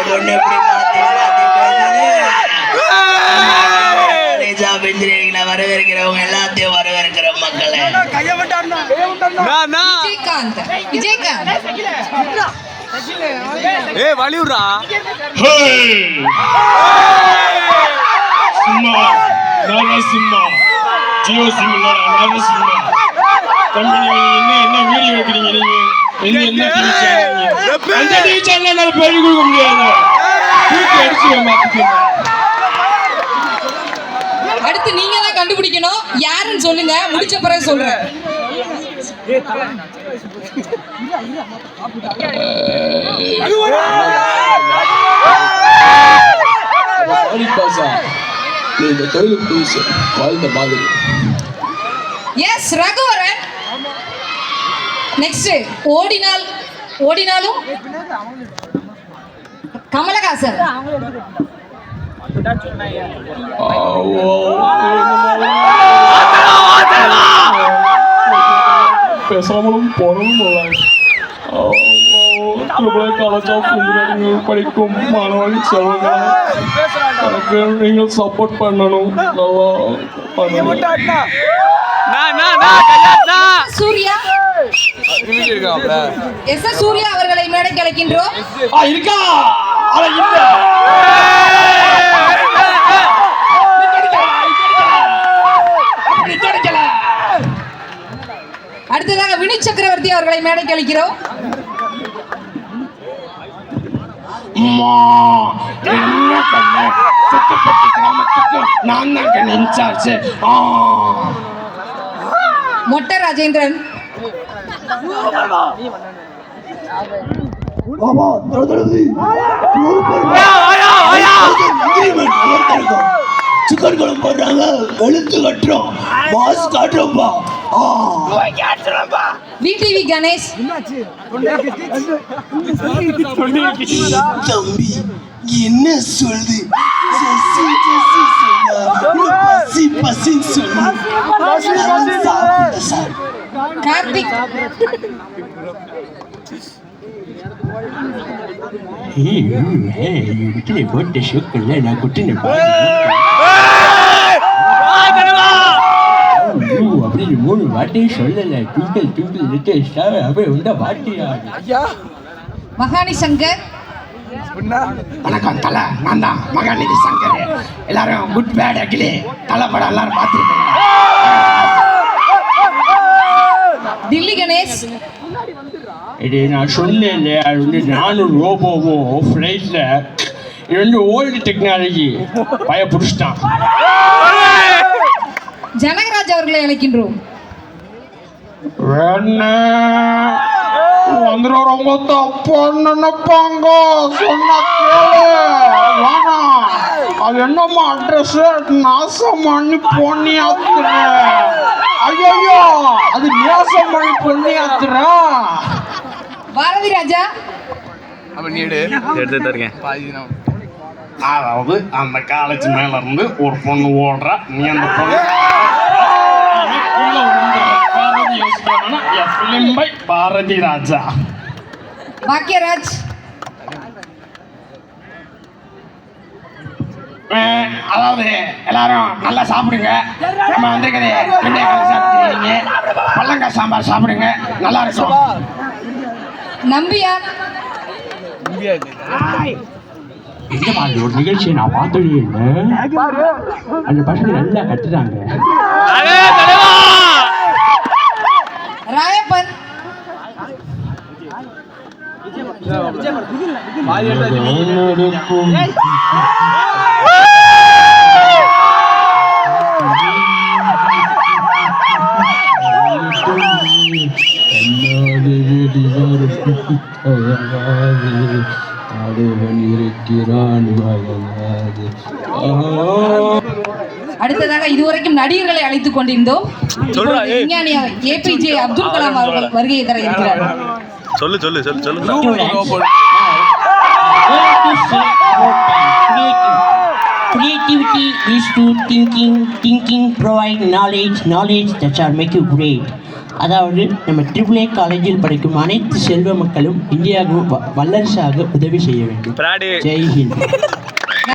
பொண்ணு எப்படி மாத்தி மாத்தி பேசுறீங்களா? வரவேற்கிறவங்க எல்லாத்தையும் வரவேற்கிற மக்களை. விஜயகாந்த் வலியுறா சும்மா சிம்மா ஜியோ சிம் சிம்மா கம்பெனி என்ன வீடியோ வைக்கிறீங்க நீங்க? என்ன டிவி சேனல் பேர் கொடுக்க முடியாது. அடுத்து நீங்க தான் கண்டுபிடிக்கணும். யாருன்னு சொல்லுங்க, முடிச்ச பிறகு சொல்றேன். எஸ் ரகுவரன். நெக்ஸ்ட் ஓடினாலும் கமலஹாசன். பேசாமலும் போனதும் படிக்கும் மாணவர்கள் செல்வங்கள் எனக்கு நீங்கள் சப்போர்ட் பண்ணணும். சூர்யா சூர்யா அவர்களை மேடைக்கு அழைக்கின்றோம். அடுத்ததாக வினு சக்கரவர்த்தி அவர்களை மேடைக்கு அழைக்கிறோம். மொட்டை ராஜேந்திரன். சிக்கன் குழம்பு போடுறாங்க, வெளுத்து கட்டுறோம், மாசு காட்டுறோம்பா. விடிவி கணேஷ். தம்பி என்ன சொல்லுது? கார்த்திக். போட்ட ஷோக்கல்ல நான் குட்டின அப்படின்னு 3 வார்த்தையும் சொல்லல. டிங்கிள் டிங்கிள் லிட்டில் ஸ்டார் அப்படியே உண்ட வார்த்தையா? மகானி சங்கர். வணக்கம் தலை, நான் தான் மகாநிதி சங்கர். எல்லாரும் குட் பேட் அகிலே தலை படம் எல்லாரும் பார்த்துருக்கேன். தில்லி கணேஷ். இது நான் சொன்னேன், அது வந்து நானும் ரோபோவோ ஃப்ளைட்ல இது வந்து ஓல்டு டெக்னாலஜி பயப்பிடிச்சிட்டான். ஜனகராஜ் அவர்களை அழைக்கின்றோம். வந்துடுறவங்க தப்பா நினைப்பாங்க, சொன்னா வேணா. அது என்னம்மா அட்ரஸ் நாசம் பண்ணி பொண்ணியாத்துற. ஐயோ அது நேசம் பண்ணி பொண்ணியாத்துற. பாரதி ராஜா. அதாவது அந்த காலேஜ் மேல இருந்து ஒரு பொண்ணு ஓடுற, நீ அந்த பொண்ணு பாரதி ராஜா. பாக்கியராஜ். அதாவது எல்லாரும் நல்லா சாப்பிடுங்க. நம்ம வந்திருக்கிறது சாப்பிடுறீங்க, பள்ளங்காய் சாம்பார் சாப்பிடுங்க, நல்லா இருக்கும். நம்பியார். இந்த மாதிரி ஒரு நிகழ்ச்சியை நான் பார்த்ததே இல்லை. அந்த பசங்க நல்லா கத்துறாங்க. ராயப்பன். அடுத்ததாக இதுவரைக்கும் நடிகர்களை அழைத்துக் கொண்டிருந்தோம். விஞ்ஞானி APJ அப்துல் கலாம் அவர்கள் வருகை தர இருக்கிறார். Creativity is to thinking provide knowledge that shall make you great. அதாவது நம்ம ட்ரிபிள் ஏ காலேஜில் படிக்கும் அனைத்து செல்வ மக்களும் இந்தியாவுக்கு வல்லரசாக உதவி செய்ய வேண்டும். ஜெய் ஹிந்த்.